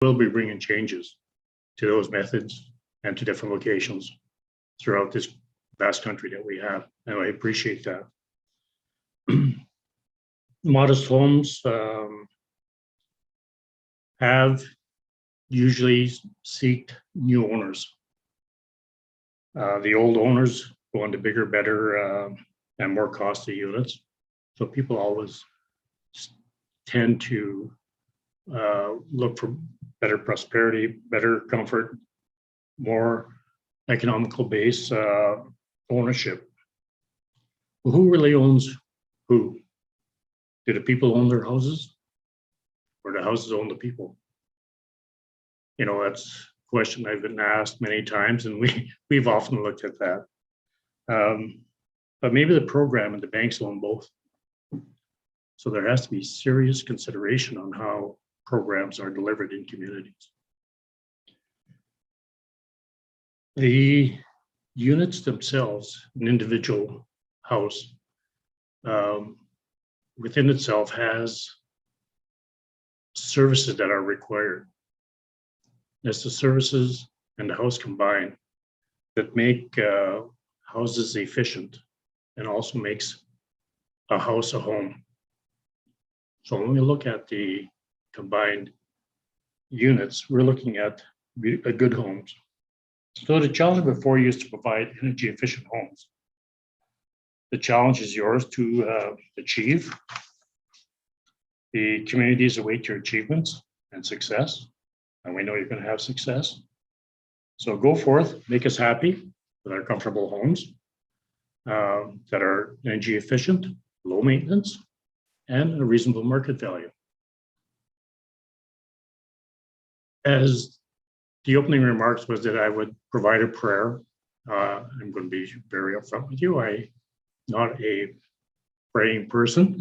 We'll be bringing changes to those methods and to different locations throughout this vast country that we have, and I appreciate that. Modest homes have usually seeked new owners. The old owners go into bigger, better, and more costly units. So people always tend to look for better prosperity, better comfort, more economical base ownership. Well, who really owns who? Do the people own their houses, or the houses own the people? You know, that's a question I've been asked many times, and we've often looked at that. But maybe the program and the banks own both. So there has to be serious consideration on how programs are delivered in communities. The units themselves, an individual house, within itself has services that are required. It's the services and the house combined that make houses efficient and also makes a house a home. So when we look at the combined units, we're looking at good homes. So the challenge before you is to provide energy efficient homes. The challenge is yours to achieve. The communities await your achievements and success, and we know you're going to have success. So go forth, make us happy with our comfortable homes that are energy efficient, low maintenance, and a reasonable market value. As the opening remarks was that I would provide a prayer. I'm going to be very upfront with you. I'm not a praying person,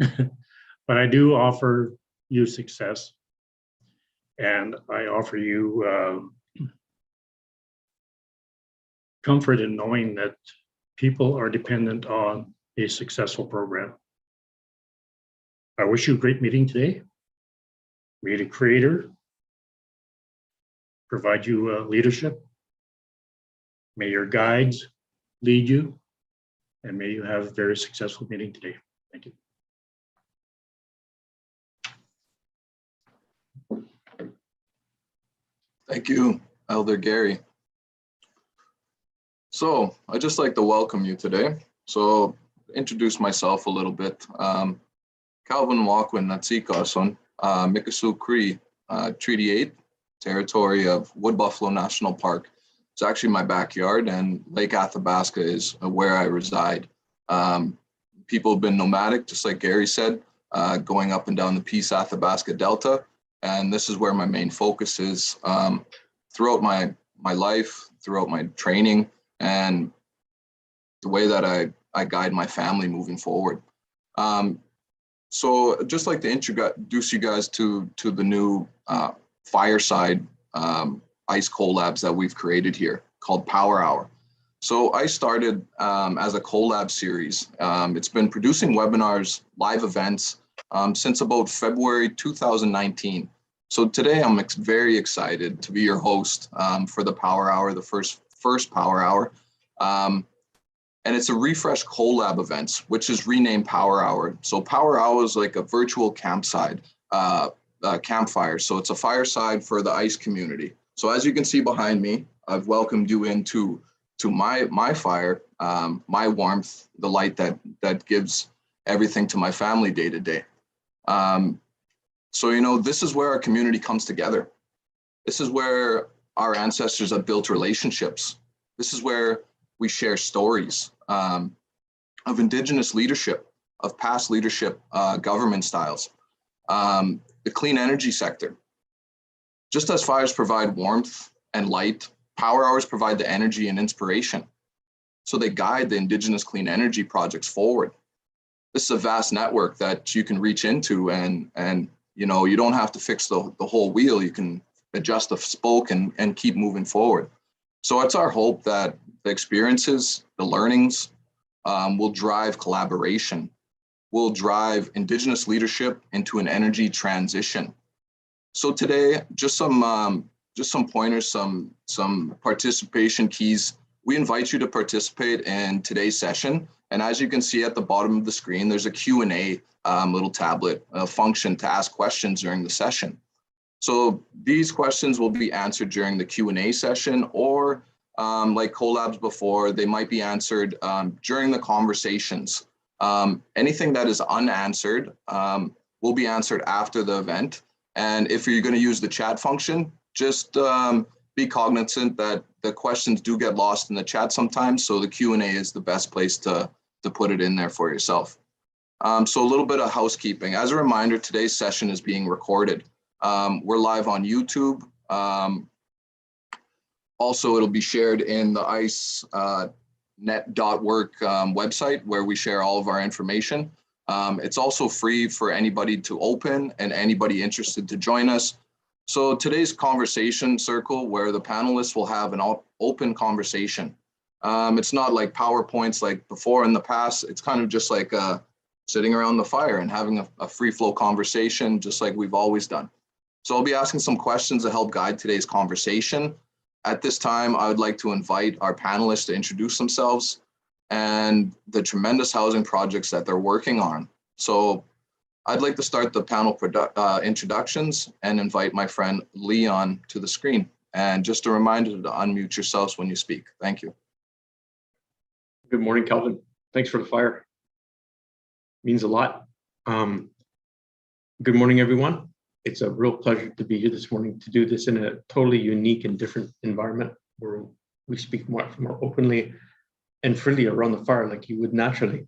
but I do offer you success. And I offer you comfort in knowing that people are dependent on a successful program. I wish you a great meeting today. May the Creator provide you leadership. May your guides lead you, and may you have a very successful meeting today. Thank you. Thank you, Elder Gary. So I'd just like to welcome you today. So introduce myself a little bit. Calvin Walkwin Natsikason, Mikisu Cree, Treaty 8, territory of Wood Buffalo National Park. It's actually my backyard, and Lake Athabasca is where I reside. People have been nomadic, just like Gary said, going up and down the Peace Athabasca Delta. And this is where my main focus is throughout my life, throughout my training, and the way that I guide my family moving forward. So I'd just like to introduce you guys to the new fireside ice collabs that we've created here called Power Hour. So I started as a collab series. It's been producing webinars, live events since about February 2019. So today I'm very excited to be your host for the Power Hour, the first Power Hour. And it's a refresh collab events, which is renamed Power Hour. So Power Hour is like a virtual campfire. So it's a fireside for the ICE community. So as you can see behind me, I've welcomed you into my fire, my warmth, the light that gives everything to my family day to day. So, you know, this is where our community comes together. This is where our ancestors have built relationships. This is where we share stories of Indigenous leadership, of past leadership, government styles, the clean energy sector. Just as fires provide warmth and light, Power Hours provide the energy and inspiration. So they guide the Indigenous clean energy projects forward. This is a vast network that you can reach into, and you know, you don't have to fix the whole wheel. You can adjust the spoke and keep moving forward. So it's our hope that the experiences, the learnings will drive collaboration, will drive Indigenous leadership into an energy transition. So today, just some pointers, some participation keys. We invite you to participate in today's session. And as you can see at the bottom of the screen, there's a Q&A little tablet function to ask questions during the session. So these questions will be answered during the Q&A session, or like collabs before, they might be answered during the conversations. Anything that is unanswered will be answered after the event. And if you're going to use the chat function, just be cognizant that the questions do get lost in the chat sometimes. So the Q&A is the best place to put it in there for yourself. So a little bit of housekeeping. As a reminder, today's session is being recorded. We're live on YouTube. Also, it'll be shared in the icenet.work website where we share all of our information. It's also free for anybody to open and anybody interested to join us. So today's conversation circle where the panelists will have an open conversation. It's not like PowerPoints like before in the past. It's kind of just like sitting around the fire and having a free flow conversation, just like we've always done. So I'll be asking some questions to help guide today's conversation. At this time, I would like to invite our panelists to introduce themselves and the tremendous housing projects that they're working on. So I'd like to start the panel introductions and invite my friend Leon to the screen. And just a reminder to unmute yourselves when you speak. Thank you. Good morning, Calvin. Thanks for the fire. Means a lot. Good morning, everyone. It's a real pleasure to be here this morning to do this in a totally unique and different environment where we speak much more openly and freely around the fire like you would naturally.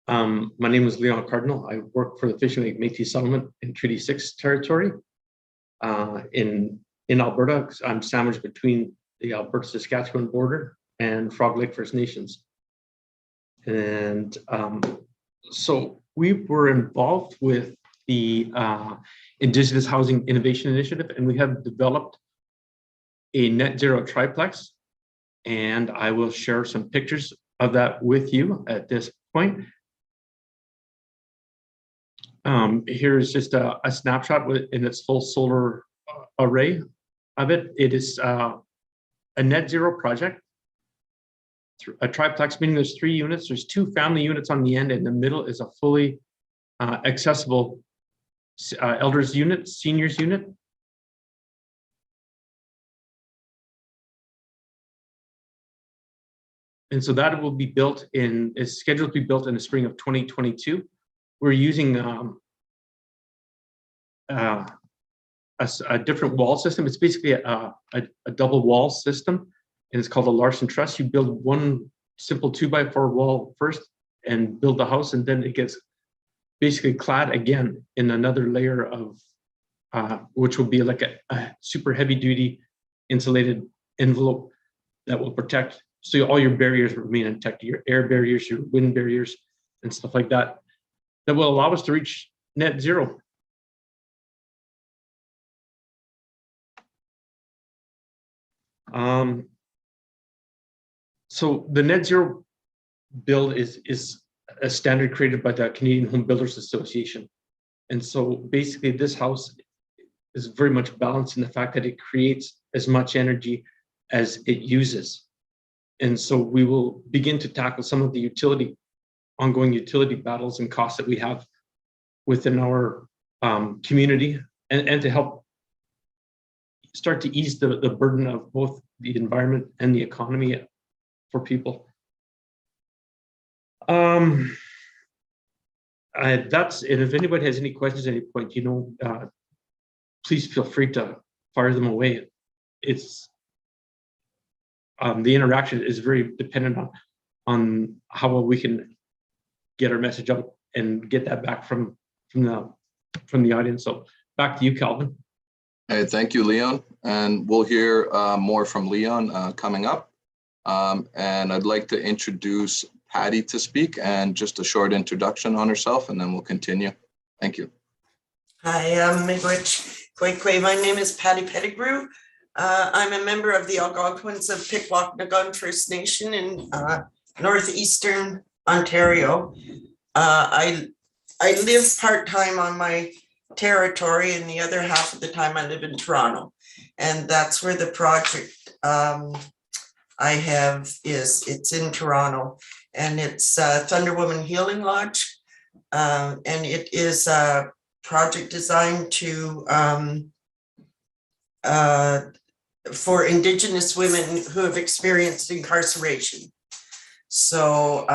My name is Leon Cardinal. I work for the Fishing Lake Métis Settlement in Treaty 6 territory in Alberta. I'm sandwiched between the Alberta-Saskatchewan border and Frog Lake First Nations. And so we were involved with the Indigenous Housing Innovation Initiative, and we have developed a net zero triplex. And I will share some pictures of that with you at this point. Here's just a snapshot in its full solar array of it. It is a net zero project. A triplex, meaning there's 3 units. There's 2 family units on the end, and the middle is a fully accessible elders unit, seniors unit. And so that will be built is scheduled to be built in the spring of 2022. We're using a different wall system. It's basically a double wall system, and it's called a Larsen Truss. You build one simple 2x4 wall first and build the house, and then it gets basically clad again in another layer of, which will be like a super heavy duty insulated envelope that will protect. So all your barriers remain intact, your air barriers, your wind barriers, and stuff like that, that will allow us to reach net zero. So the net zero build is a standard created by the Canadian Home Builders Association. And so basically this house is very much balanced in the fact that it creates as much energy as it uses. And so we will begin to tackle some of the ongoing utility battles and costs that we have within our community, and to help start to ease the burden of both the environment and the economy for people. That's it. If anybody has any questions at any point, please feel free to fire them away. It's the interaction is very dependent on how well we can get our message out and get that back from the audience. So back to you, Calvin. Hey, thank you, Leon. And we'll hear more from Leon coming up. And I'd like to introduce Patty to speak, and just a short introduction on herself, and then we'll continue. Thank you. Hi, I'm Miigwech Kwekwe. My name is Patty Pettigrew. I'm a member of the Algonquins of Pikwakanagan First Nation in northeastern Ontario. I live part-time on my territory, and the other half of the time I live in Toronto. And that's where the project I have it's in Toronto, and it's Thunder Woman Healing Lodge. And it is a project designed to for Indigenous women who have experienced incarceration. So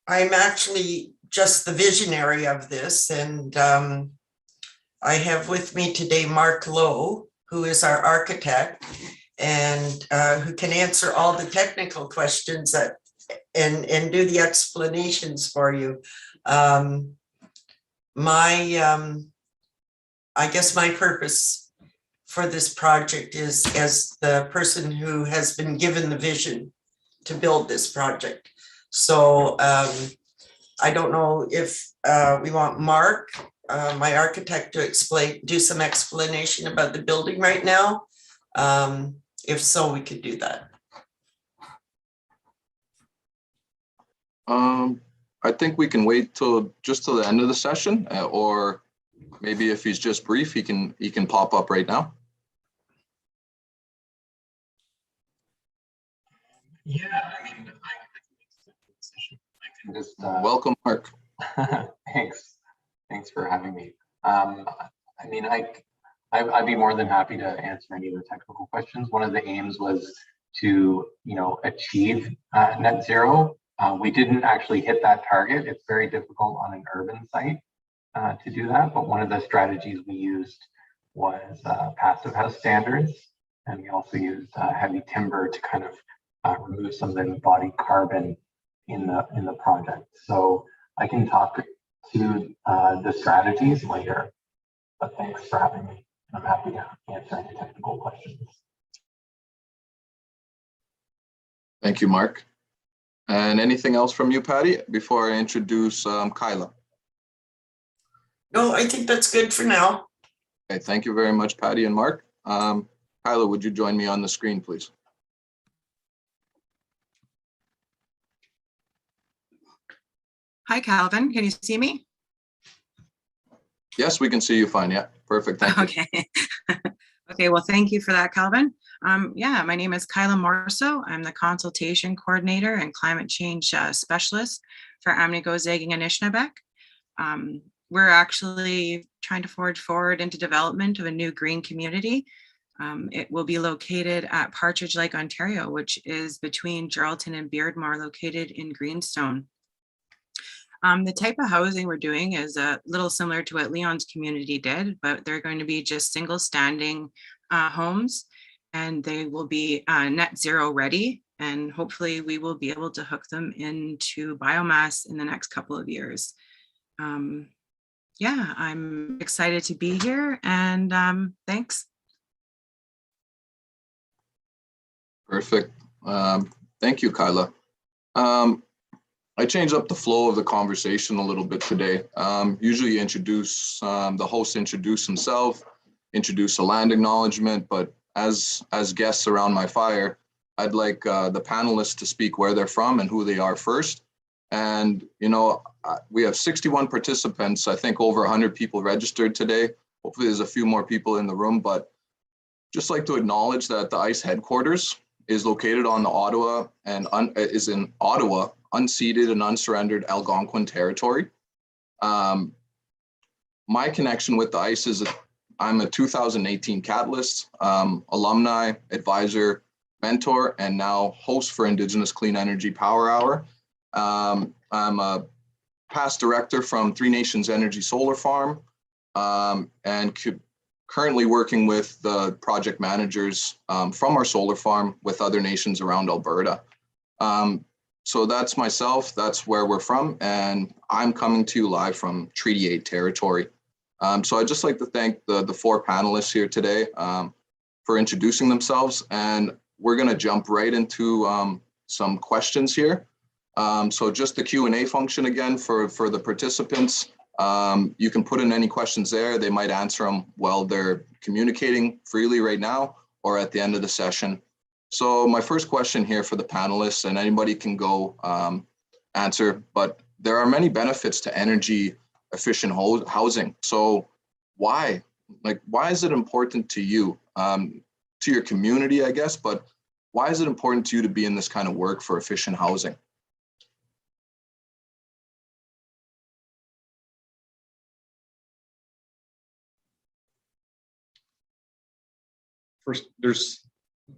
I'm actually just the visionary of this, and I have with me today Mark Lowe, who is our architect, and who can answer all the technical questions that and do the explanations for you. I guess my purpose for this project is as the person who has been given the vision to build this project. So I don't know if we want Mark, my architect, to do some explanation about the building right now. If so, we could do that. I think we can wait till the end of the session, or maybe if he's just brief, he can pop up right now. Yeah, I mean, I can just Welcome, Mark. Thanks for having me. I mean, I'd be more than happy to answer any of the technical questions. One of the aims was to, achieve net zero. We didn't actually hit that target. It's very difficult on an urban site to do that. But one of the strategies we used was passive house standards, and we also used heavy timber to kind of remove some of the embodied carbon in the project. So I can talk to the strategies later. But thanks for having me. I'm happy to answer any technical questions. Thank you, Mark. And anything else from you, Patty, before I introduce Kyla? No, I think that's good for now. Okay, thank you very much, Patty and Mark. Kyla, would you join me on the screen, please? Hi, Calvin. Can you see me? Yes, we can see you fine. Yeah, perfect. Thank you. Okay. Okay, well, thank you for that, Calvin. Yeah, my name is Kyla Morso. I'm the consultation coordinator and climate change specialist for Amnigo-Zaging Anishinaabe. We're actually trying to forge forward into development of a new green community. It will be located at Partridge Lake, Ontario, which is between Geraldton and Beardmore, located in Greenstone. The type of housing we're doing is a little similar to what Leon's community did, but they're going to be just single standing homes, and they will be net zero ready. And hopefully we will be able to hook them into biomass in the next couple of years. Yeah, I'm excited to be here, and thanks. Perfect. Thank you, Kyla. I changed up the flow of the conversation a little bit today. Usually you introduce, the host introduce himself, introduce a land acknowledgement, but as guests around my fire, I'd like the panelists to speak where they're from and who they are first. And, we have 61 participants. I think over 100 people registered today. Hopefully there's a few more people in the room, but just like to acknowledge that the ICE headquarters is located on the Ottawa and is in Ottawa, unceded and unsurrendered Algonquin territory. My connection with the ICE is I'm a 2018 Catalyst alumni, advisor, mentor, and now host for Indigenous Clean Energy Power Hour. I'm a past director from Three Nations Energy Solar Farm, and currently working with the project managers from our solar farm with other nations around Alberta. So that's myself, that's where we're from, and I'm coming to you live from Treaty 8 territory. So I'd just like to thank the four panelists here today for introducing themselves, and we're gonna jump right into some questions here. So just the Q&A function again for the participants. You can put in any questions there. They might answer them while they're communicating freely right now or at the end of the session. So my first question here for the panelists, and anybody can go answer, but there are many benefits to energy efficient housing. So why? Like, why is it important to you, to your community, I guess, but why is it important to you to be in this kind of work for efficient housing? First, there's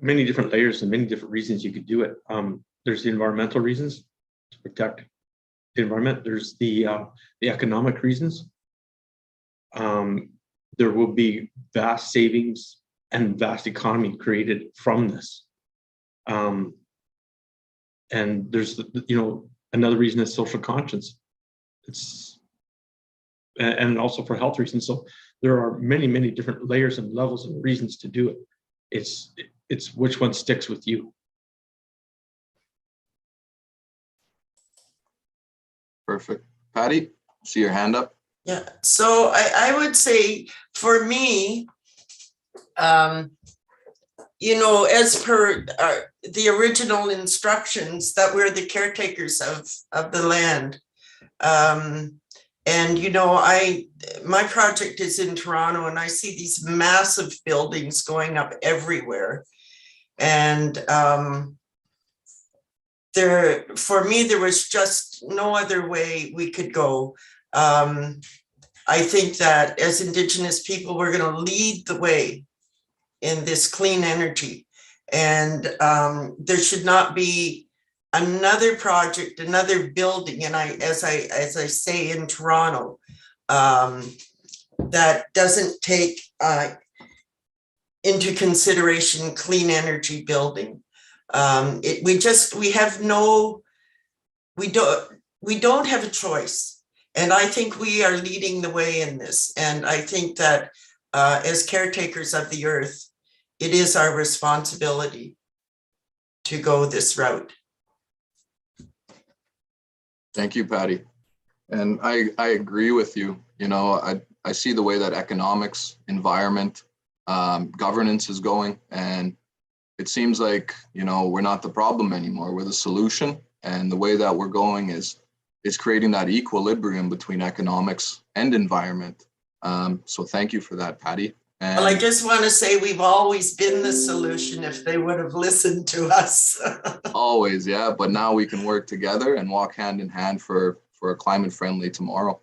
many different layers and many different reasons you could do it. There's the environmental reasons to protect the environment. There's the economic reasons. There will be vast savings and vast economy created from this. And there's, another reason is social conscience. And also for health reasons. So there are many, many different layers and levels and reasons to do it. It's which one sticks with you. Perfect. Patty, see your hand up. Yeah, so I would say for me, as per the original instructions that we're the caretakers of the land. And, my project is in Toronto and I see these massive buildings going up everywhere. And for me, there was just no other way we could go. I think that as Indigenous people, we're going to lead the way in this clean energy. And there should not be another project, another building, and as I say in Toronto, that doesn't take into consideration clean energy building. We don't have a choice, and I think we are leading the way in this. And I think that as caretakers of the earth, it is our responsibility to go this route. Thank you, Patty. And I agree with you. I see the way that economics, environment, governance is going, and it seems like, we're not the problem anymore. We're the solution. And the way that we're going is creating that equilibrium between economics and environment. So thank you for that, Patty. And well, I just want to say we've always been the solution if they would have listened to us. Always, yeah. But now we can work together and walk hand in hand for a climate-friendly tomorrow.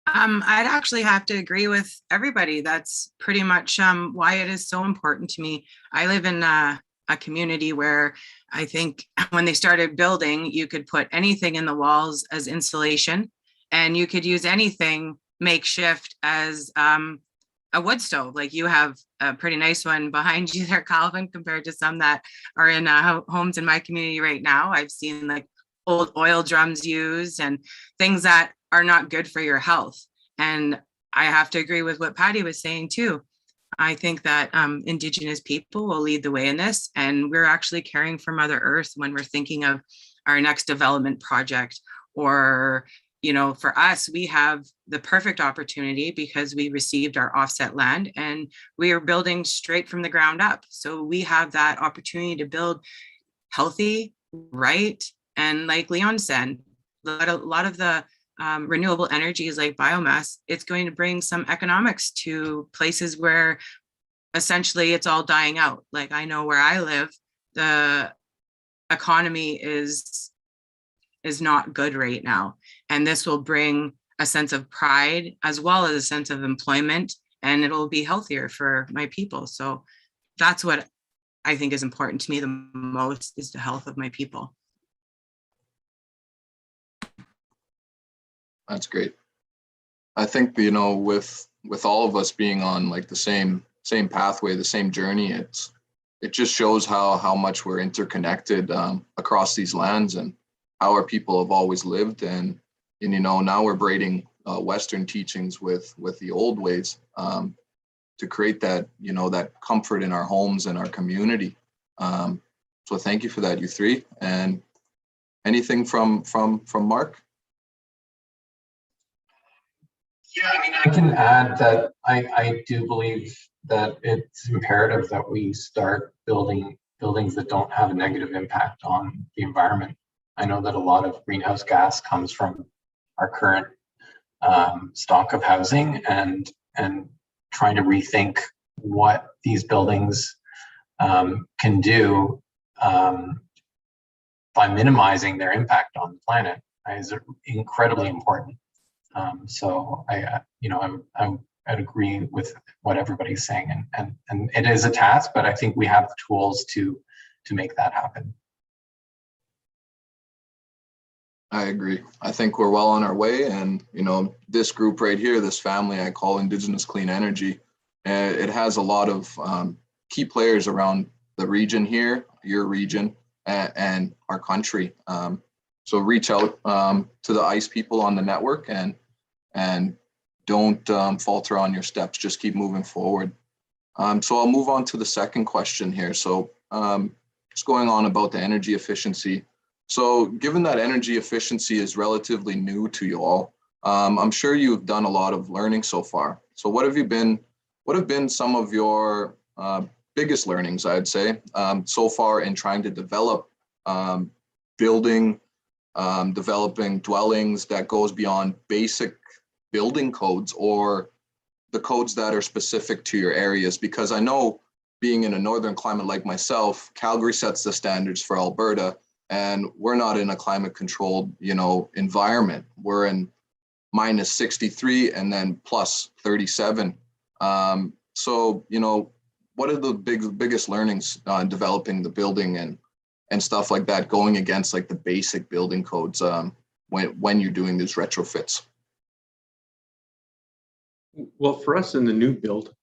I'd actually have to agree with everybody. That's pretty much why it is so important to me. I live in a community where I think when they started building, you could put anything in the walls as insulation, and you could use anything makeshift as a wood stove. Like you have a pretty nice one behind you there, Calvin, compared to some that are in homes in my community right now. I've seen like old oil drums used and things that are not good for your health. And I have to agree with what Patty was saying too. I think that Indigenous people will lead the way in this, and we're actually caring for Mother Earth when we're thinking of our next development project. Or, for us, we have the perfect opportunity because we received our offset land and we are building straight from the ground up. So we have that opportunity to build healthy, right? And like Leon said, a lot of the renewable energies like biomass, it's going to bring some economics to places where essentially it's all dying out. Like I know where I live, the economy is not good right now. And this will bring a sense of pride as well as a sense of employment, and it'll be healthier for my people. So that's what I think is important to me the most, is the health of my people. That's great. I think, with all of us being on like the same pathway, the same journey, it just shows how much we're interconnected across these lands and how our people have always lived. And now we're braiding Western teachings with the old ways to create that, that comfort in our homes and our community. So thank you for that, you three. And anything from Mark? Yeah, I can add that I do believe that it's imperative that we start building buildings that don't have a negative impact on the environment. I know that a lot of greenhouse gas comes from our current stock of housing, and trying to rethink what these buildings can do by minimizing their impact on the planet is incredibly important. So I'd agree with what everybody's saying, and it is a task, but I think we have the tools to make that happen. I agree. I think we're well on our way, and this group right here, this family I call Indigenous Clean Energy, it has a lot of key players around the region here, your region, and our country. So reach out to the ICE people on the network, and don't falter on your steps. Just keep moving forward. So I'll move on to the second question here. So just going on about the energy efficiency. So given that energy efficiency is relatively new to you all, I'm sure you've done a lot of learning so far. So what have been some of your biggest learnings, I'd say, so far in trying to develop developing dwellings that goes beyond basic building codes or the codes that are specific to your areas? Because I know, being in a northern climate like myself, Calgary sets the standards for Alberta, and we're not in a climate controlled, environment. We're in minus 63 and then plus 37. So, what are the biggest learnings on developing the building and stuff like that, going against like the basic building codes when you're doing these retrofits? Well, for us in the new build,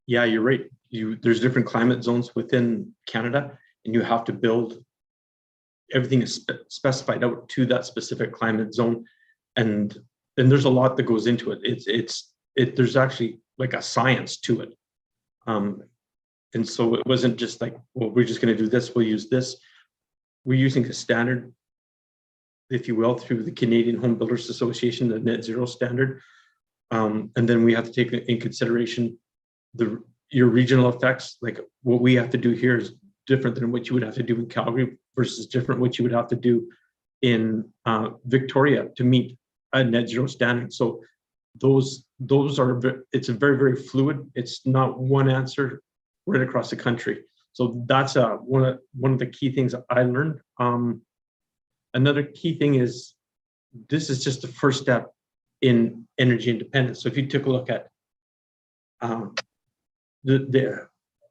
yeah, you're right. There's different climate zones within Canada, and you have to build everything is specified out to that specific climate zone, and there's a lot that goes into it. There's actually like a science to it, and so it wasn't just like, well, we're just going to do this, we'll use this. We're using a standard, if you will, through the Canadian Home Builders Association, the net zero standard, and then we have to take in consideration your regional effects. Like what we have to do here is different than what you would have to do in Calgary versus different what you would have to do in Victoria to meet a net zero standard. So those are, it's a very, very fluid. It's not one answer right across the country. So that's one of the key things I learned. Another key thing is this is just the first step in energy independence. So if you took a look at an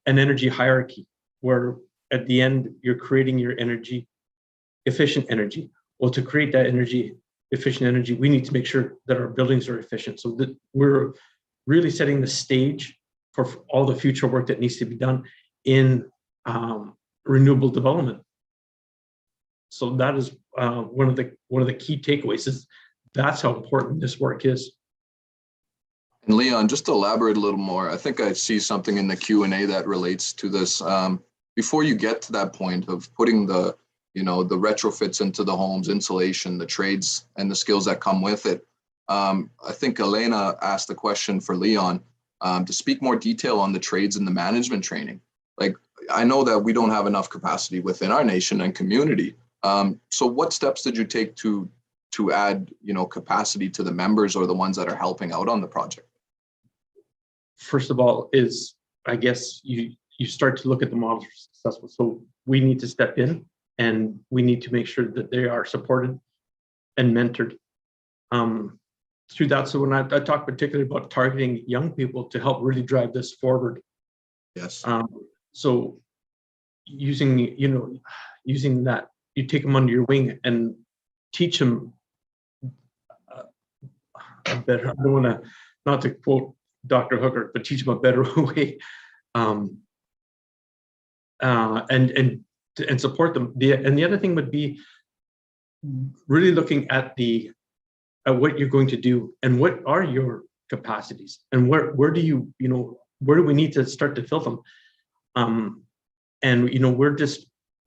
energy hierarchy, where at the end you're creating your efficient energy. Well, to create that efficient energy, we need to make sure that our buildings are efficient. So that we're really setting the stage for all the future work that needs to be done in renewable development. So that is one of the key takeaways, is that's how important this work is. And Leon, just to elaborate a little more, I think I see something in the Q&A that relates to this. Before you get to that point of putting the retrofits into the homes, insulation, the trades, and the skills that come with it, I think Elena asked the question for Leon to speak more detail on the trades and the management training. Like, I know that we don't have enough capacity within our nation and community. So what steps did you take to add, capacity to the members or the ones that are helping out on the project? First of all, is I guess you start to look at the models for successful. So we need to step in, and we need to make sure that they are supported and mentored through that. So when I talk particularly about targeting young people to help really drive this forward. Yes. So using that, you take them under your wing and teach them a better, I don't want to, not to quote Dr. Hooker, but teach them a better way, and support them. And the other thing would be really looking at what you're going to do and what are your capacities, and where do where do we need to start to fill them? And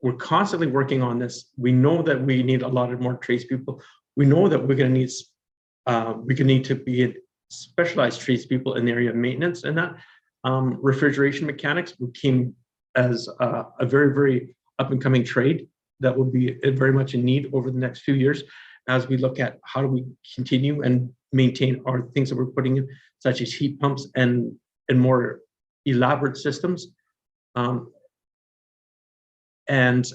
we're constantly working on this. We know that we need a lot of more tradespeople. We know that we're going to need to be specialized tradespeople in the area of maintenance, and that refrigeration mechanics as a very, very up and coming trade that will be very much in need over the next few years as we look at how do we continue and maintain our things that we're putting in, such as heat pumps and more elaborate systems. And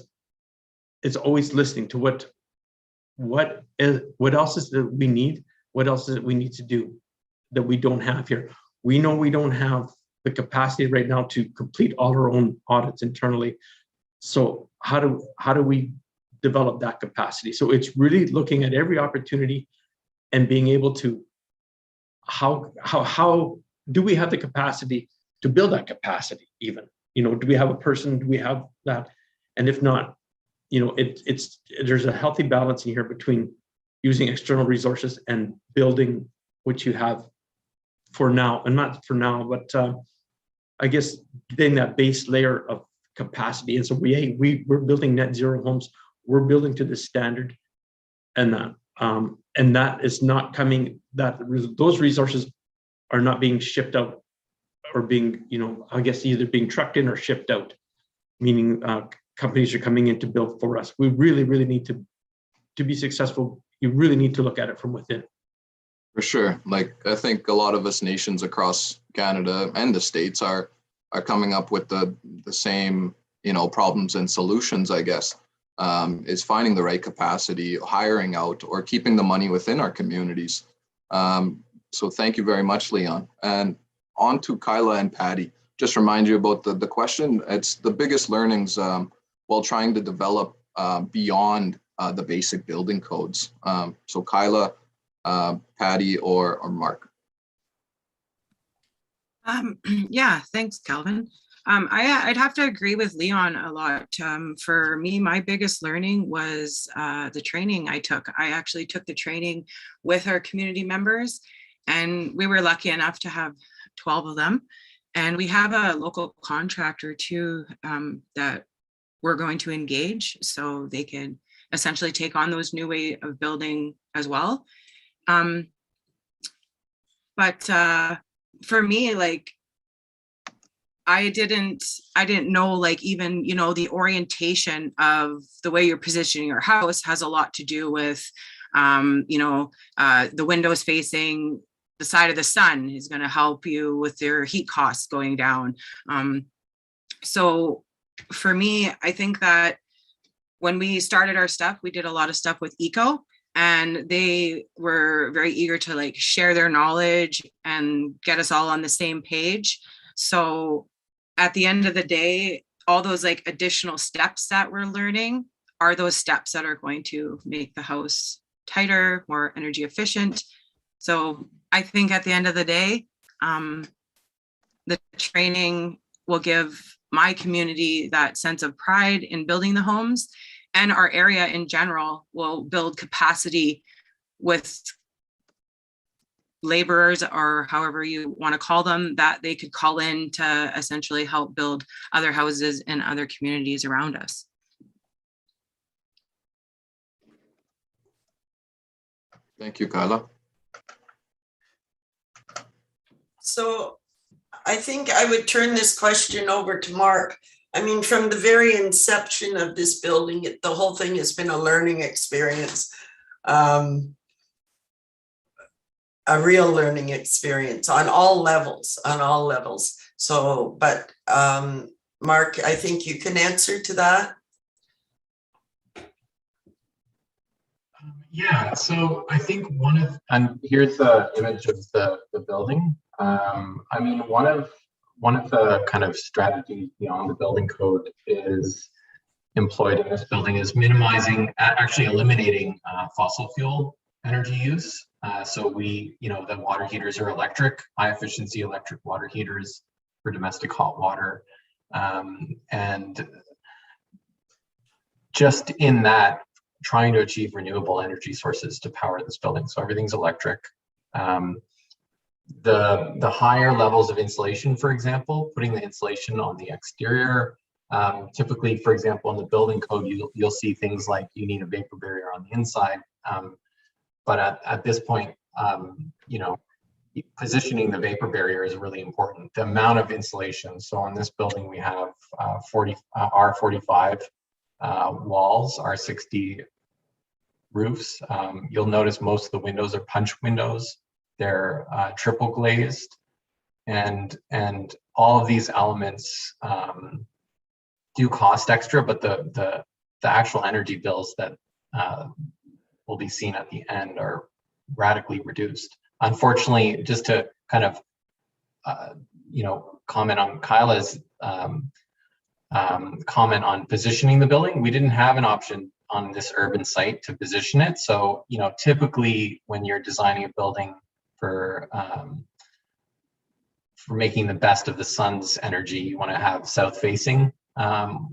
it's always listening to what else is that we need, what else is it we need to do that we don't have here. We know we don't have the capacity right now to complete all our own audits internally. So how do we develop that capacity? So it's really looking at every opportunity and being able to how do we have the capacity to build that capacity even? You know, do we have a person, do we have that? And if not, you know, there's a healthy balance in here between using external resources and building what you have for now, and not for now, but I guess getting that base layer of capacity. And so we're building net zero homes. We're building to the standard, and that is not coming. Those resources are not being shipped out or being, you know, I guess either being trucked in or shipped out, meaning companies are coming in to build for us. We really, really need to be successful. You really need to look at it from within. For sure. Like, I think a lot of us nations across Canada and the States are coming up with the same, you know, problems and solutions, I guess, is finding the right capacity, hiring out, or keeping the money within our communities. So thank you very much, Leon. And on to Kyla and Patty. Just remind you about the question. It's the biggest learnings while trying to develop beyond the basic building codes. So Kyla, Patty, or Mark. Yeah, thanks, Calvin. I'd have to agree with Leon a lot. For me, my biggest learning was the training I took. I actually took the training with our community members, and we were lucky enough to have 12 of them. And we have a local contractor too that we're going to engage so they can essentially take on those new way of building as well. But for me, like, I didn't know, like, even, you know, the orientation of the way you're positioning your house has a lot to do with, you know, the windows facing the side of the sun is going to help you with your heat costs going down. So for me, I think that when we started our stuff, we did a lot of stuff with Eco, and they were very eager to like share their knowledge and get us all on the same page. So at the end of the day, all those like additional steps that we're learning are those steps that are going to make the house tighter, more energy efficient. So I think at the end of the day, the training will give my community that sense of pride in building the homes, and our area in general will build capacity with laborers, or however you want to call them, that they could call in to essentially help build other houses in other communities around us. Thank you, Kyla. So I think I would turn this question over to Mark. I mean, from the very inception of this building, the whole thing has been a learning experience, a real learning experience on all levels, So, but Mark, I think you can answer to that. Yeah, so I think one of, and here's the image of the building. I mean, one of the kind of strategies beyond the building code is employed in this building is minimizing, actually eliminating fossil fuel energy use. So we, you know, the water heaters are electric, high efficiency electric water heaters for domestic hot water. And just in that, trying to achieve renewable energy sources to power this building. So everything's electric. The higher levels of insulation, for example, putting the insulation on the exterior, typically, for example, in the building code, you'll see things like you need a vapor barrier on the inside. But at this point, you know, positioning the vapor barrier is really important. The amount of insulation. So in this building, we have R45 walls, R60 roofs. You'll notice most of the windows are punch windows. They're triple glazed, and all of these elements do cost extra, but the actual energy bills that will be seen at the end are radically reduced. Unfortunately, just to kind of comment on Kyla's comment on positioning the building, we didn't have an option on this urban site to position it. So typically when you're designing a building for making the best of the sun's energy, you want to have south facing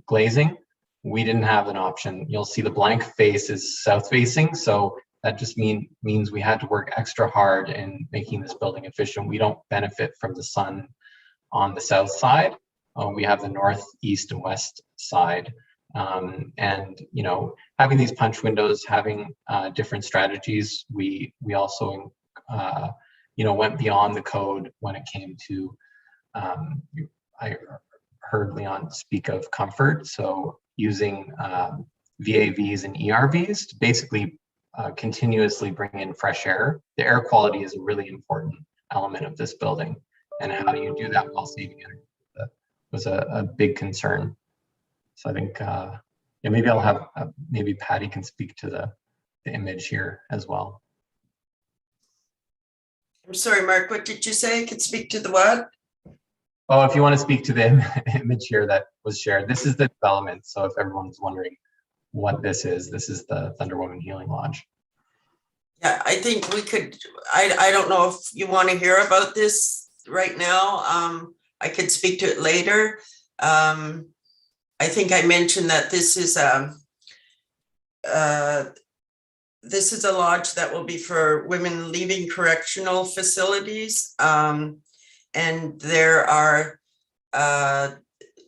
glazing. We didn't have an option. You'll see the blank face is south facing, so that just means we had to work extra hard in making this building efficient. We don't benefit from the sun on the south side. We have the north, east, and west side. And having these punch windows, having different strategies, we also went beyond the code when it came to I heard Leon speak of comfort, so using VAVs and ERVs to basically continuously bring in fresh air. The air quality is a really important element of this building, and how do you do that while saving energy? That was a big concern. So I think maybe I'll have maybe Patty can speak to the image here as well. I'm sorry, Mark, what did you say? I could speak to the what? Oh, if you want to speak to the image here that was shared, this is the development. So if everyone's wondering what this is the Thunder Woman Healing Lodge. Yeah, I think we could, I don't know if you want to hear about this right now. I could speak to it later. I think I mentioned that this is a lodge that will be for women leaving correctional facilities. And there are,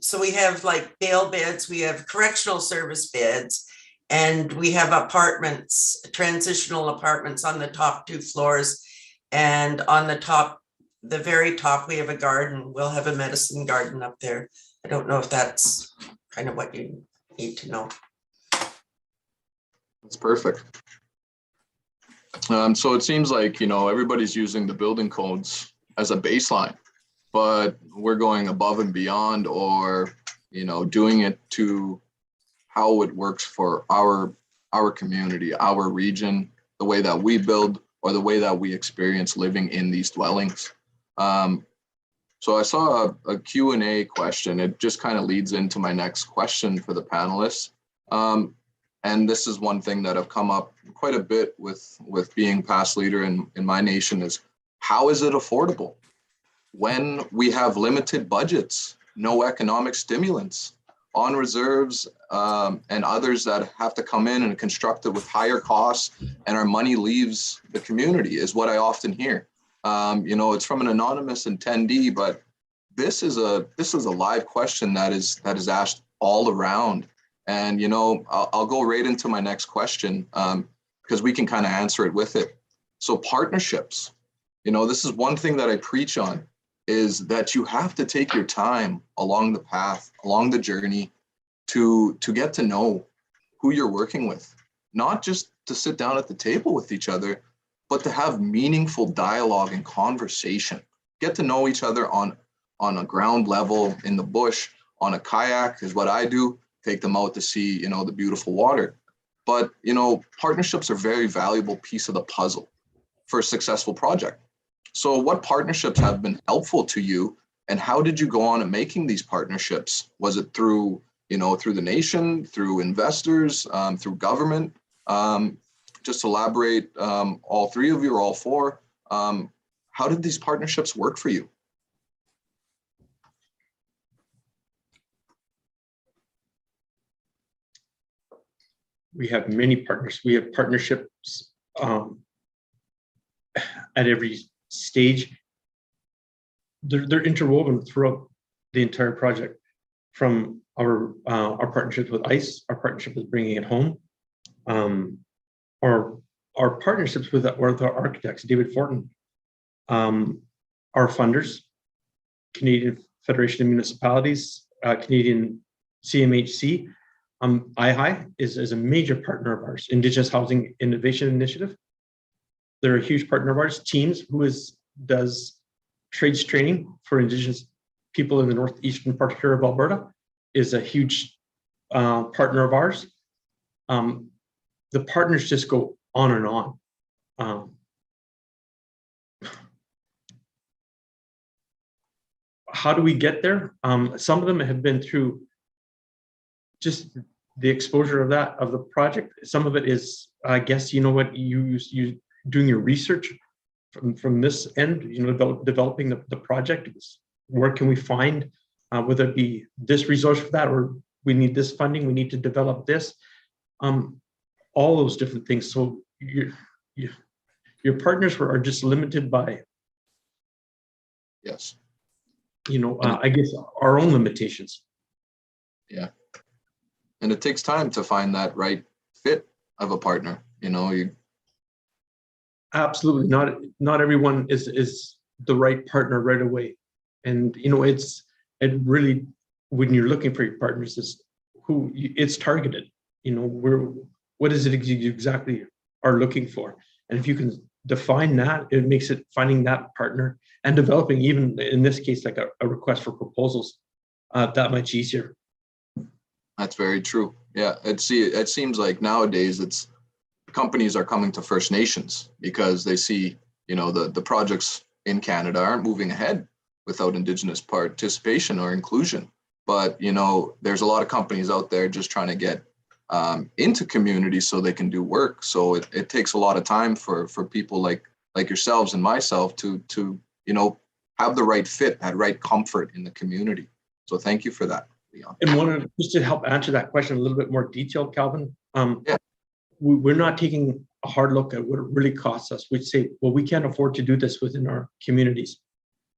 so we have like bail beds, we have correctional service beds, and we have apartments, transitional apartments on the top 2 floors. And on the very top, we have a garden. We'll have a medicine garden up there. I don't know if that's kind of what you need to know. That's perfect. So it seems like, everybody's using the building codes as a baseline, but we're going above and beyond, or, doing it to how it works for our community, our region, the way that we build, or the way that we experience living in these dwellings. So I saw a Q&A question. It just kind of leads into my next question for the panelists. And this is one thing that I've come up quite a bit with being past leader in my nation is, how is it affordable when we have limited budgets, no economic stimulants, on reserves, and others that have to come in and construct it with higher costs, and our money leaves the community, is what I often hear. It's from an anonymous attendee, but this is a live question that is asked all around. And, I'll go right into my next question, because we can kind of answer it with it. So partnerships, this is one thing that I preach on, is that you have to take your time along the path, along the journey, to get to know who you're working with, not just to sit down at the table with each other, but to have meaningful dialogue and conversation, get to know each other on a ground level, in the bush, on a kayak is what I do. Take them out to see, the beautiful water. But, partnerships are a very valuable piece of the puzzle for a successful project. So what partnerships have been helpful to you, and how did you go on in making these partnerships? Was it through, through the nation, through investors, through government? Just elaborate, all 3 of you or all 4. How did these partnerships work for you? We have many partners. We have partnerships at every stage. They're interwoven throughout the entire project, from our partnership with ICE, our partnership with Bringing It Home, our partnerships with our architects, David Fortin, our funders, Canadian Federation of Municipalities, Canadian CMHC, IHI is a major partner of ours, Indigenous Housing Innovation Initiative. They're a huge partner of ours. Teams, who does trades training for Indigenous people in the northeastern part here of Alberta, is a huge partner of ours. The partners just go on and on. How do we get there? Some of them have been through just the exposure of the project. Some of it is, I guess, you know what, you doing your research from this end, you know, developing the project. Where can we find, whether it be this resource for that, or we need this funding, we need to develop this, all those different things. So your partners are just limited by, Yes. you know, I guess our own limitations. Yeah. And it takes time to find that right fit of a partner. You know, Absolutely not everyone is the right partner right away. And, you know, it really, when you're looking for your partners, is who it's targeted, you know, what is it you exactly are looking for? And if you can define that, it makes it finding that partner and developing, even in this case, like a request for proposals, that much easier. that's very true. Yeah. It seems like nowadays companies are coming to First Nations because they see, you know, the projects in Canada aren't moving ahead without Indigenous participation or inclusion. But, you know, there's a lot of companies out there just trying to get into communities so they can do work. So it takes a lot of time for people like yourselves and myself to you know, have the right fit, that right comfort in the community. So thank you for that, Leon. And just to help answer that question a little bit more detailed, Calvin, Yeah. We're not taking a hard look at what it really costs us. We'd say, well, we can't afford to do this within our communities.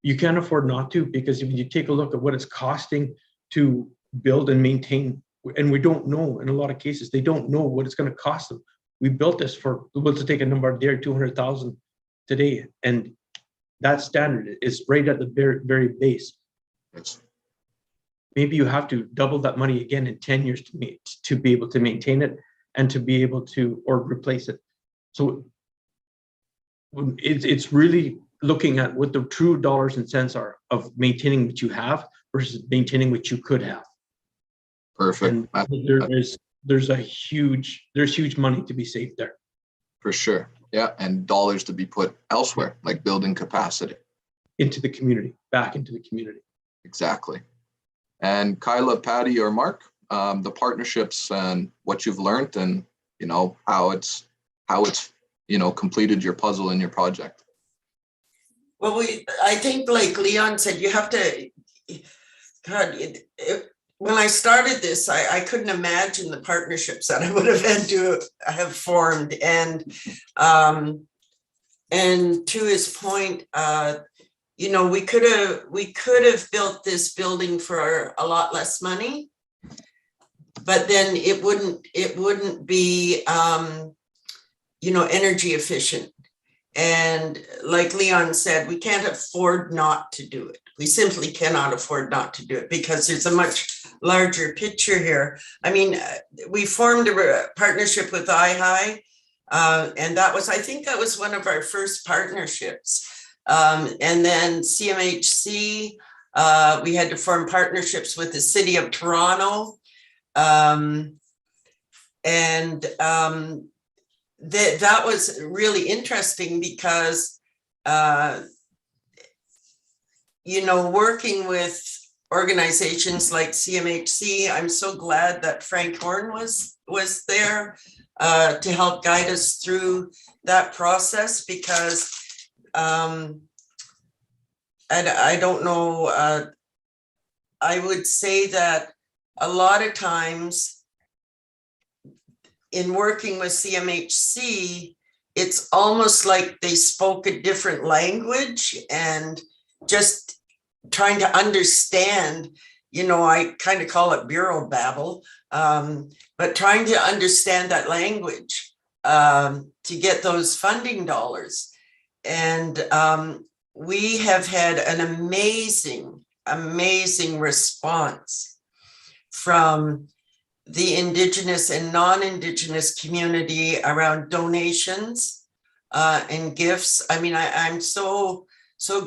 You can't afford not to, because if you take a look at what it's costing to build and maintain, and we don't know, in a lot of cases, they don't know what it's going to cost them. We built this for, to take a number there, 200,000 today, and that standard is right at the very, very base. Yes. Maybe you have to double that money again in 10 years to be able to maintain it and to be able to, or replace it. So it's really looking at what the true dollars and cents are of maintaining what you have versus maintaining what you could have. Perfect. And there's huge money to be saved there. For sure. Yeah. And dollars to be put elsewhere, like building capacity. Into the community, back into the community. Exactly. And Kyla, Patty, or Mark, the partnerships and what you've learned, and, you know, how it's, you know, completed your puzzle in your project. Well, I think like Leon said, you have to, God, when I started this, I couldn't imagine the partnerships that I would have had to have formed. And to his point, you know, we could have built this building for a lot less money, but then it wouldn't be, you know, energy efficient. And like Leon said, we can't afford not to do it. We simply cannot afford not to do it because there's a much larger picture here. I mean, we formed a partnership with IHI, and I think that was one of our first partnerships. And then CMHC, we had to form partnerships with the City of Toronto. That was really interesting because, you know, working with organizations like CMHC, I'm so glad that Frank Horn was there to help guide us through that process, because I don't know, I would say that a lot of times in working with CMHC, it's almost like they spoke a different language, and just trying to understand, you know, I kind of call it bureau babble, but trying to understand that language to get those funding dollars. And we have had an amazing response from the Indigenous and non-Indigenous community around donations and gifts. I mean, I'm so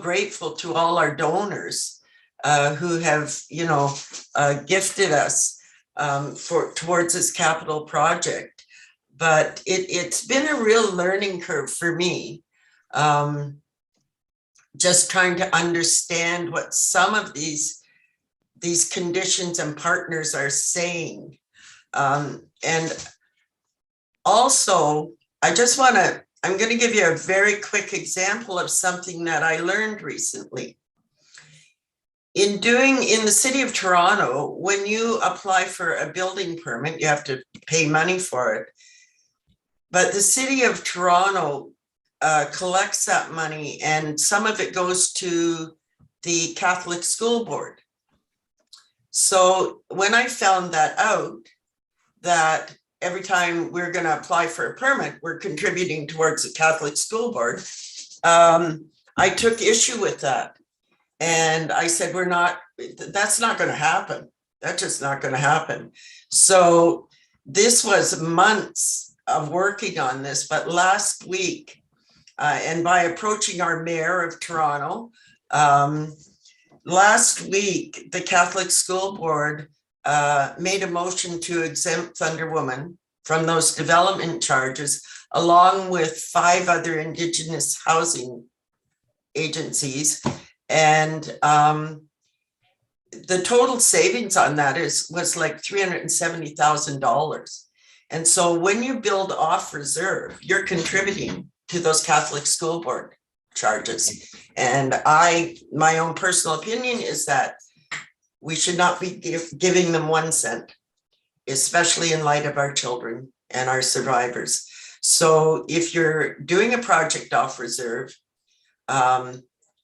grateful to all our donors who have, gifted us towards this capital project. But it's been a real learning curve for me. Just trying to understand what some of these conditions and partners are saying. And also, I'm going to give you a very quick example of something that I learned recently. In the city of Toronto, when you apply for a building permit, you have to pay money for it. But the city of Toronto collects that money, and some of it goes to the Catholic School Board. So when I found that out, that every time we're going to apply for a permit, we're contributing towards the Catholic School Board, I took issue with that. And I said, that's not going to happen. That's just not going to happen. So this was months of working on this, but last week, and by approaching our mayor of Toronto, last week, the Catholic School Board made a motion to exempt Thunder Woman from those development charges, along with 5 other Indigenous housing agencies. And the total savings on that was like $370,000. And so when you build off reserve, you're contributing to those Catholic School Board charges. And my own personal opinion is that we should not be giving them 1 cent, especially in light of our children and our survivors. So if you're doing a project off reserve,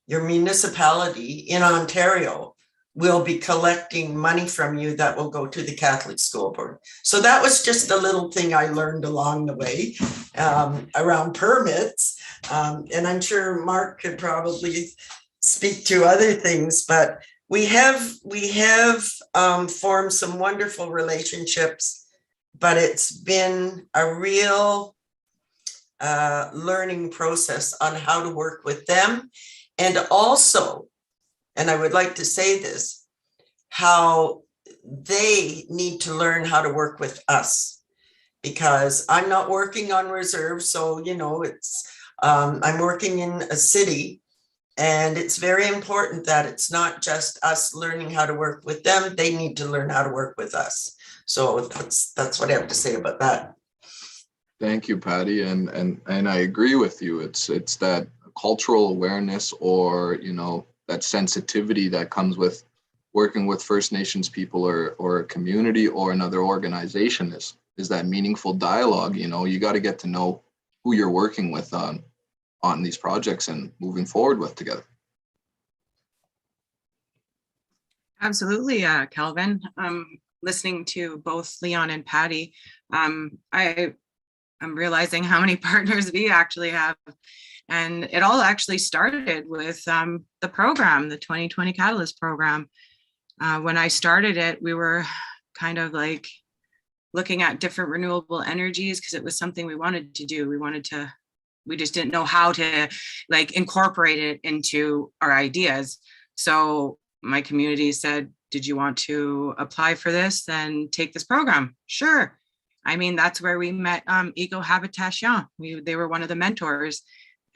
your municipality in Ontario will be collecting money from you that will go to the Catholic School Board. So that was just a little thing I learned along the way around permits. And I'm sure Mark could probably speak to other things, but we have formed some wonderful relationships, but it's been a real learning process on how to work with them. And also, and I would like to say this, how they need to learn how to work with us, because I'm not working on reserve. So, I'm working in a city, and it's very important that it's not just us learning how to work with them. They need to learn how to work with us. So that's what I have to say about that. Thank you, Patty. And I agree with you. It's that cultural awareness, or, that sensitivity that comes with working with First Nations people or a community or another organization is that meaningful dialogue. You got to get to know who you're working with on these projects and moving forward with together. Absolutely, Calvin. Listening to both Leon and Patty, I'm realizing how many partners we actually have. And it all actually started with the program, the 2020 Catalyst program. When I started it, we were kind of like looking at different renewable energies because it was something we wanted to do. We just didn't know how to incorporate it into our ideas. So my community said, did you want to apply for this? Then take this program. Sure. I mean, that's where we met Eco Habitation. They were one of the mentors.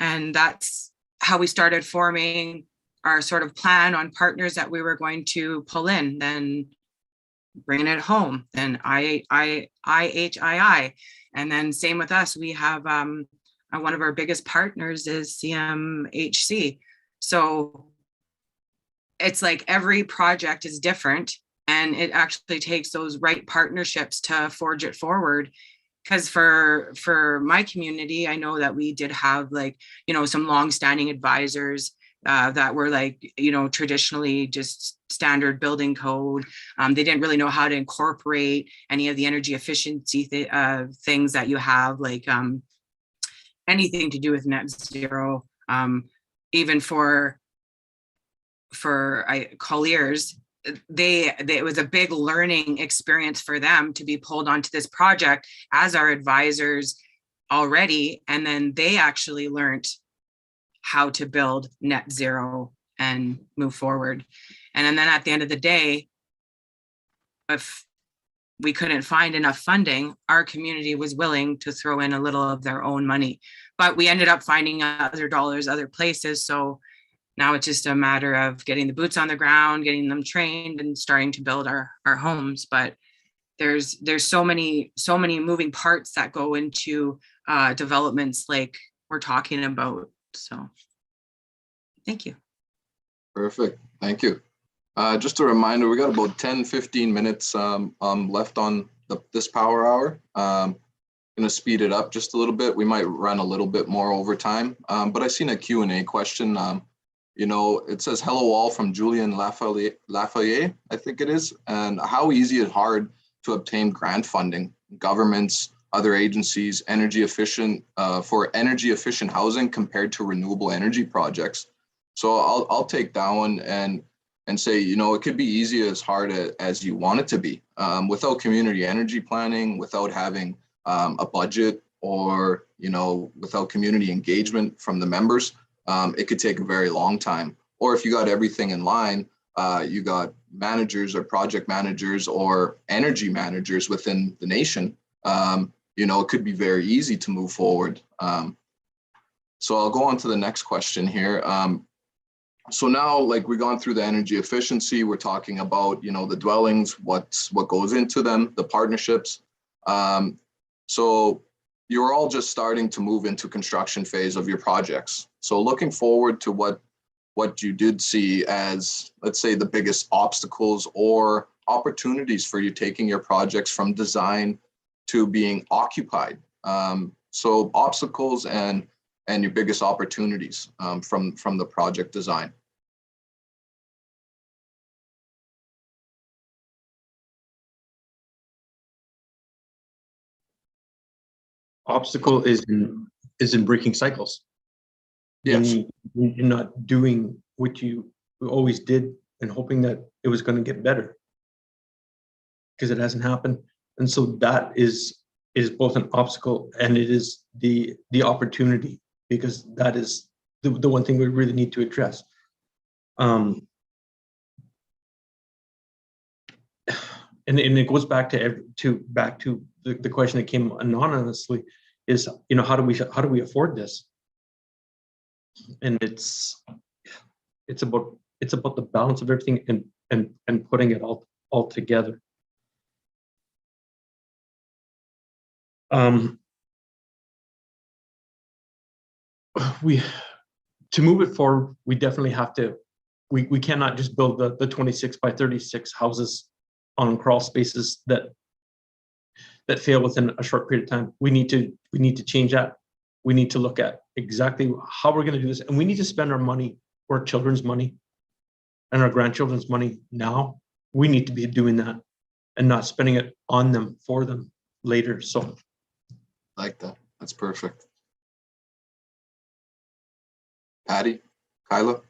And that's how we started forming our sort of plan on partners that we were going to pull in, then bringing it home, then IHII. And then same with us, we have one of our biggest partners is CMHC. So it's like every project is different, and it actually takes those right partnerships to forge it forward. Because for my community, I know that we did have some longstanding advisors that were traditionally just standard building code. They didn't really know how to incorporate any of the energy efficiency things that you have, anything to do with net zero. even for Colliers, it was a big learning experience for them to be pulled onto this project as our advisors already. And then they actually learned how to build net zero and move forward. And then at the end of the day, if we couldn't find enough funding, our community was willing to throw in a little of their own money, but we ended up finding other dollars, other places. So now it's just a matter of getting the boots on the ground, getting them trained, and starting to build our homes. But there's so many moving parts that go into developments like we're talking about. So thank you. Perfect. Thank you. Just a reminder, we got about 10-15 minutes left on this power hour. Going to speed it up just a little bit. We might run a little bit more over time, but I seen a Q&A question. You know, it says, hello all from Julian Lafayette, I think it is. And how easy or hard to obtain grant funding, governments, other agencies, for energy efficient housing compared to renewable energy projects. So I'll take that one and say, you know, it could be easy as hard as you want it to be. Without community energy planning, without having a budget, or, you know, without community engagement from the members, it could take a very long time. Or if you got everything in line, you got managers or project managers or energy managers within the nation, you know, it could be very easy to move forward. So I'll go on to the next question here. So now, like, we've gone through the energy efficiency, we're talking about, you know, the dwellings, what goes into them, the partnerships. So you're all just starting to move into construction phase of your projects. So looking forward to what you did see as, let's say, the biggest obstacles or opportunities for you taking your projects from design to being occupied. So obstacles and your biggest opportunities from the project design. Obstacle is in breaking cycles. Yes. You're not doing what you always did and hoping that it was going to get better, because it hasn't happened. And so that is both an obstacle and it is the opportunity, because that is the one thing we really need to address. And it goes back to the question that came anonymously is, you know, how do we afford this? And it's about the balance of everything and putting it all together. To move it forward, we definitely have to. We cannot just build the 26 by 36 houses on crawl spaces that fail within a short period of time. We need to change that. We need to look at exactly how we're going to do this, and we need to spend our money, our children's money, and our grandchildren's money now. We need to be doing that and not spending it on them for them later. So, Like that. That's perfect. Patty, Kyla.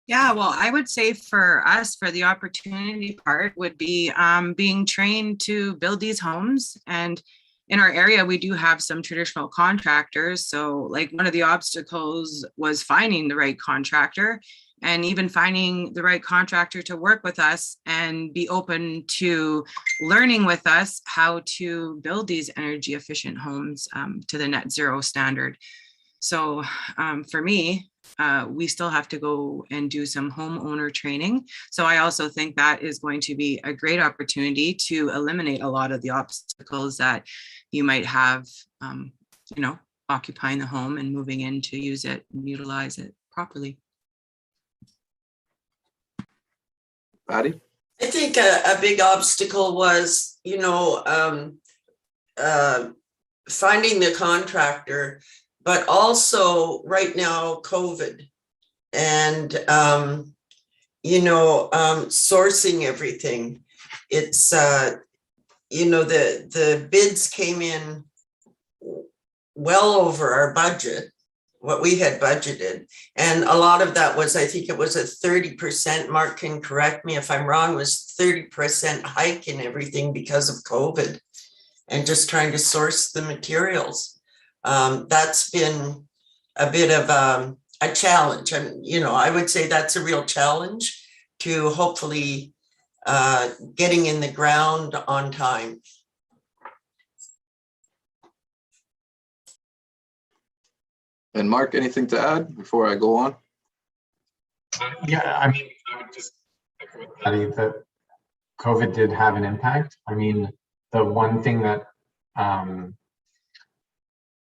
Yeah, well, I would say for us, for the opportunity part would be being trained to build these homes. And in our area, we do have some traditional contractors. So like one of the obstacles was finding the right contractor, and even finding the right contractor to work with us and be open to learning with us how to build these energy efficient homes to the net zero standard. So for me, we still have to go and do some homeowner training. So I also think that is going to be a great opportunity to eliminate a lot of the obstacles that you might have, you know, occupying the home and moving in to use it and utilize it properly. Patty? I think a big obstacle was, you know, finding the contractor, but also right now, COVID and, you know, sourcing everything. It's, you know, the bids came in well over our budget, what we had budgeted. And a lot of that was, I think it was a 30%, Mark can correct me if I'm wrong, was 30% hike in everything because of COVID and just trying to source the materials. That's been a bit of a challenge. And, you know, I would say that's a real challenge to hopefully getting in the ground on time. And Mark, anything to add before I go on? Yeah, I mean, I would just echo with Patty that COVID did have an impact. I mean, the one thing that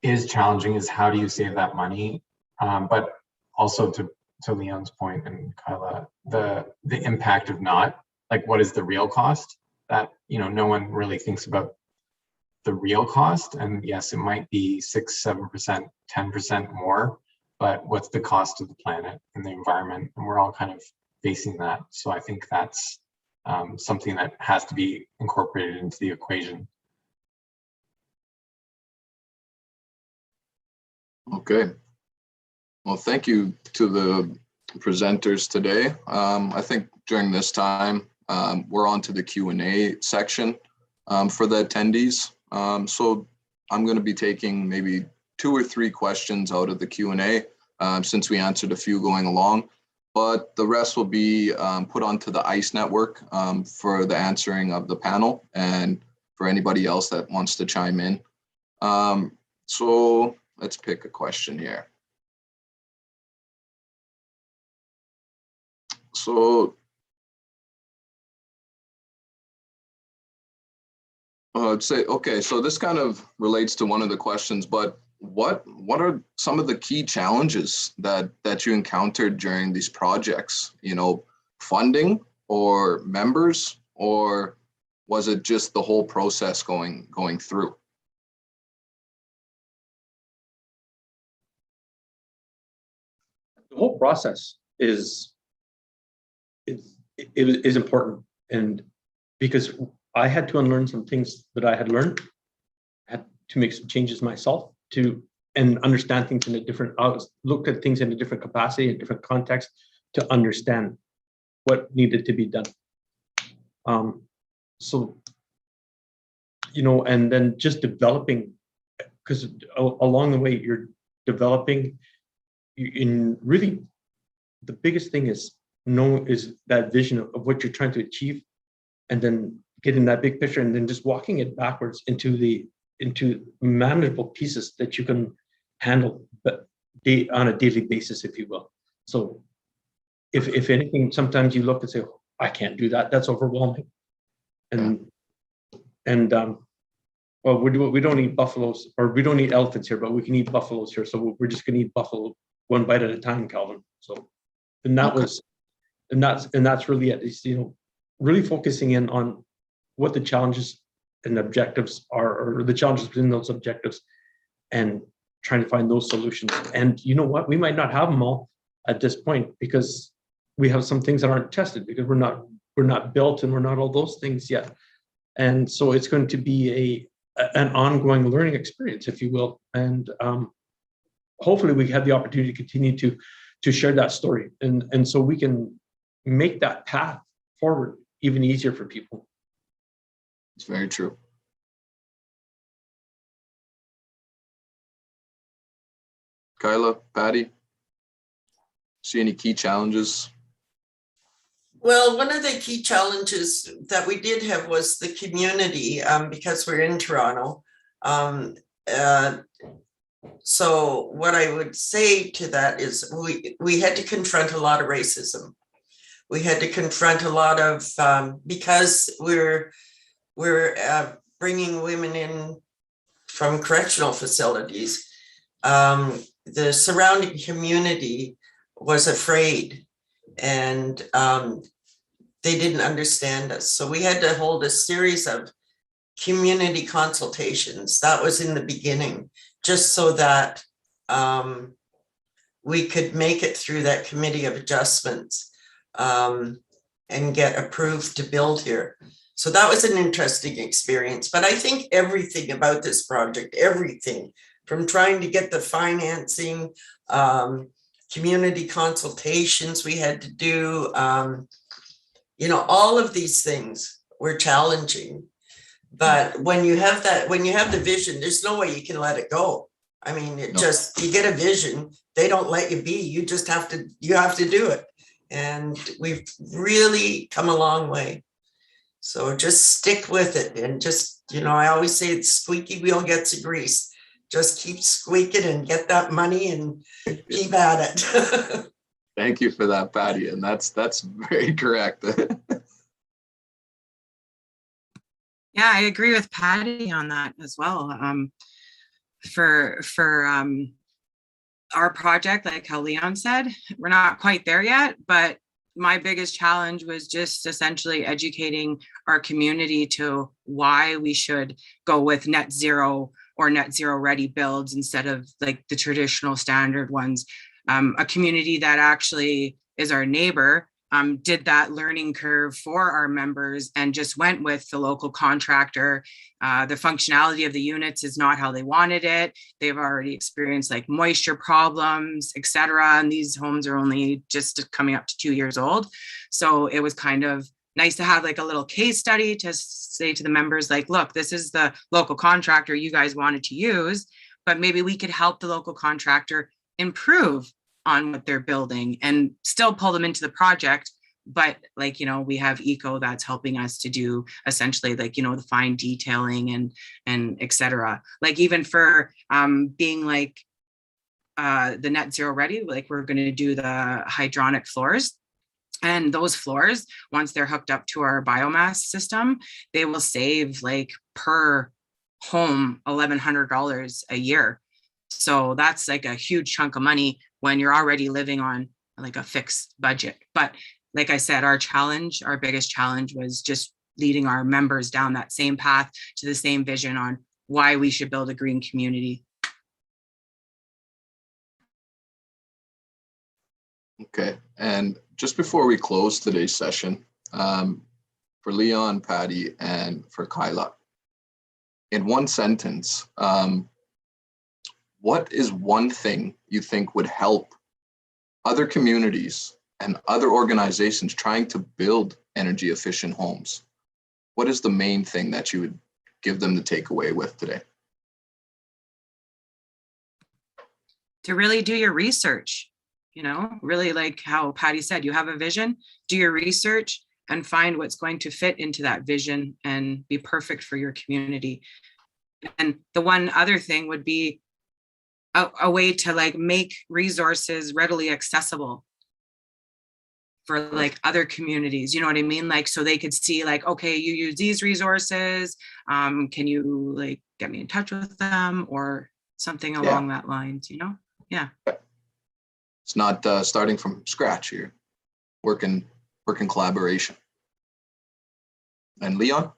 is challenging is how do you save that money? But also to Leon's point and Kyla, the impact of not, like what is the real cost? That, you know, no one really thinks about the real cost. And yes, it might be 6, 7%, 10% more, but what's the cost of the planet and the environment? And we're all kind of facing that. So I think that's something that has to be incorporated into the equation. Okay. Well, thank you to the presenters today. I think during this time, we're on to the Q&A section for the attendees. So I'm going to be taking maybe 2 or 3 questions out of the Q&A since we answered a few going along, but the rest will be put onto the ICE network for the answering of the panel and for anybody else that wants to chime in. So let's pick a question here. So I'd say, okay, so this kind of relates to one of the questions, but what are some of the key challenges that you encountered during these projects? You know, funding or members, or was it just the whole process going through? The whole process is important, and because I had to unlearn some things that I had learned, I had to make some changes myself and understand things in a different, look at things in a different capacity, a different context, to understand what needed to be done. So, you know, and then just developing, because along the way you're developing, in really the biggest thing is that vision of what you're trying to achieve, and then getting that big picture and then just walking it backwards into manageable pieces that you can handle but on a daily basis, if you will. So if anything, sometimes you look and say, oh, I can't do that, that's overwhelming. Well, we don't eat buffaloes, or we don't eat elephants here, but we can eat buffaloes here, so we're just going to eat buffalo one bite at a time, Calvin. So, and that was, and that's really it. Is, you know, really focusing in on what the challenges and objectives are, or the challenges within those objectives, and trying to find those solutions. And you know what? We might not have them all at this point because we have some things that aren't tested because we're not built and we're not all those things yet. And so it's going to be an ongoing learning experience, if you will. And hopefully we have the opportunity to continue to share that story, and so we can make that path forward even easier for people. It's very true. Kyla, Patty, see any key challenges? Well, one of the key challenges that we did have was the community, because we're in Toronto. So what I would say to that is we had to confront a lot of racism. We had to confront a lot of, because we're bringing women in from correctional facilities, the surrounding community was afraid, and they didn't understand us. So we had to hold a series of community consultations. That was in the beginning, just so that we could make it through that committee of adjustments and get approved to build here. So that was an interesting experience. But I think everything about this project, everything from trying to get the financing, community consultations we had to do, you know, all of these things were challenging. But when you have that, when you have the vision, there's no way you can let it go. I mean, it just, you get a vision, they don't let you be, you just have to, you have to do it. And we've really come a long way. So just stick with it and just, you know, I always say it's squeaky wheel gets the grease. Just keep squeaking and get that money and keep at it. Thank you for that, Patty. And that's very correct. Yeah, I agree with Patty on that as well. For our project, like how Leon said, we're not quite there yet, but my biggest challenge was just essentially educating our community to why we should go with net zero or net zero ready builds instead of like the traditional standard ones. A community that actually is our neighbor did that learning curve for our members and just went with the local contractor. The functionality of the units is not how they wanted it. They've already experienced like moisture problems, etc. And these homes are only just coming up to 2 years old. So it was kind of nice to have like a little case study to say to the members, like, look, this is the local contractor you guys wanted to use, but maybe we could help the local contractor improve on what they're building and still pull them into the project. But like, you know, we have eco that's helping us to do essentially like, you know, the fine detailing and etc. Like even for being like the net zero ready, like we're going to do the hydronic floors. And those floors, once they're hooked up to our biomass system, they will save like per home $1,100 a year. So that's like a huge chunk of money when you're already living on like a fixed budget. But like I said, our biggest challenge was just leading our members down that same path to the same vision on why we should build a green community. Okay, and just before we close today's session, for Leon, Patty, and for Kyla, in one sentence, what is one thing you think would help other communities and other organizations trying to build energy efficient homes? What is the main thing that you would give them to take away with today? To really do your research, you know, really like how Patty said, you have a vision, do your research and find what's going to fit into that vision and be perfect for your community. And the one other thing would be a way to like make resources readily accessible for like other communities, you know what I mean? Like, so they could see like, okay, you use these resources. Can you like get me in touch with them or something along that lines, you know? Yeah. It's not starting from scratch here, working collaboration. And Leon?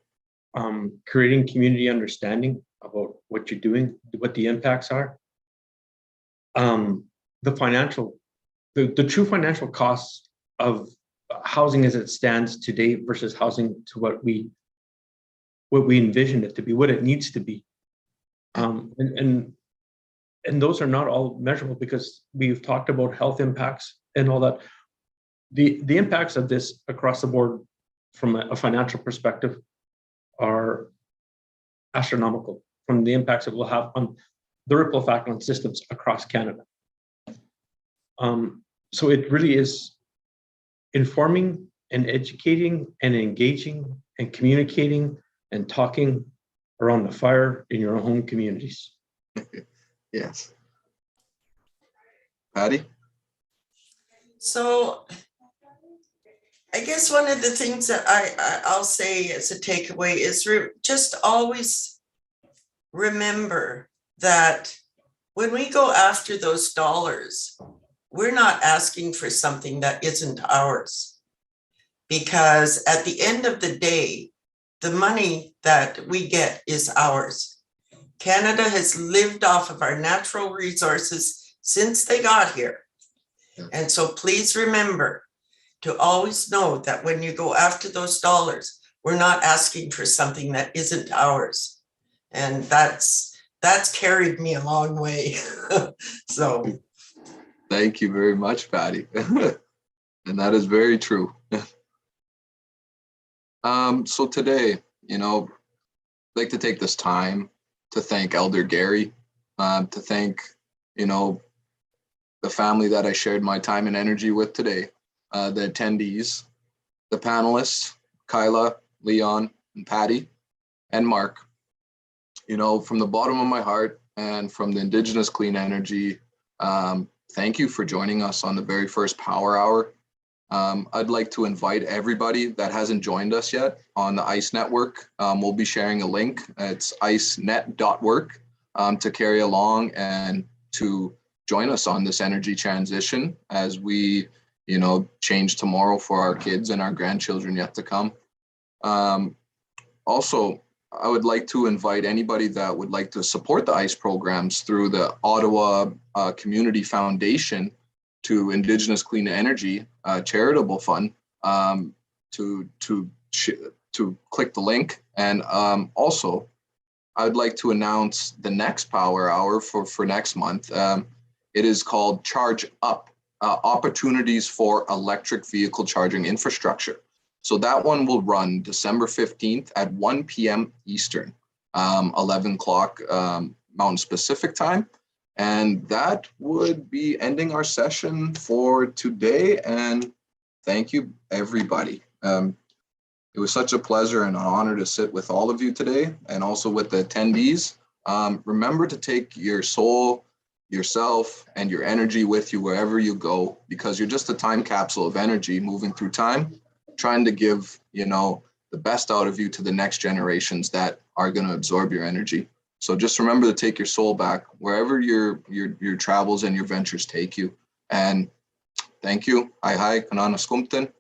Creating community understanding about what you're doing, what the impacts are. The true financial costs of housing as it stands today versus housing to what we envision it to be, what it needs to be. And those are not all measurable because we've talked about health impacts and all that. The impacts of this across the board from a financial perspective are astronomical from the impacts it will have on the ripple effect on systems across Canada. So it really is informing and educating and engaging and communicating and talking around the fire in your home communities. Yes. Patty? So I guess one of the things that I'll say as a takeaway is just always remember that when we go after those dollars, we're not asking for something that isn't ours. Because at the end of the day, the money that we get is ours. Canada has lived off of our natural resources since they got here. And so please remember to always know that when you go after those dollars, we're not asking for something that isn't ours. And that's that's carried me a long way. So, Thank you very much, Patty. And that is very true. So today, I'd like to take this time to thank Elder Gary, to thank, the family that I shared my time and energy with today, the attendees, the panelists, Kyla, Leon, and Patty, and Mark. From the bottom of my heart and from the Indigenous Clean Energy, thank you for joining us on the very first Power Hour. I'd like to invite everybody that hasn't joined us yet on the ICE network. We'll be sharing a link. It's icenet.work to carry along and to join us on this energy transition as we, change tomorrow for our kids and our grandchildren yet to come. Also, I would like to invite anybody that would like to support the ICE programs through the Ottawa Community Foundation to Indigenous Clean Energy charitable fund to click the link. And also, I'd like to announce the next Power Hour for next month. It is called Charge Up, Opportunities for Electric Vehicle Charging Infrastructure. So that one will run December 15th at 1 p.m. Eastern, 11 o'clock Mountain Pacific time. And that would be ending our session for today. And thank you, everybody. It was such a pleasure and an honor to sit with all of you today and also with the attendees. Remember to take your soul, yourself, and your energy with you wherever you go, because you're just a time capsule of energy moving through time, trying to give, the best out of you to the next generations that are going to absorb your energy. So just remember to take your soul back wherever your travels and your ventures take you. And thank you. Ai hai, kanana skumten.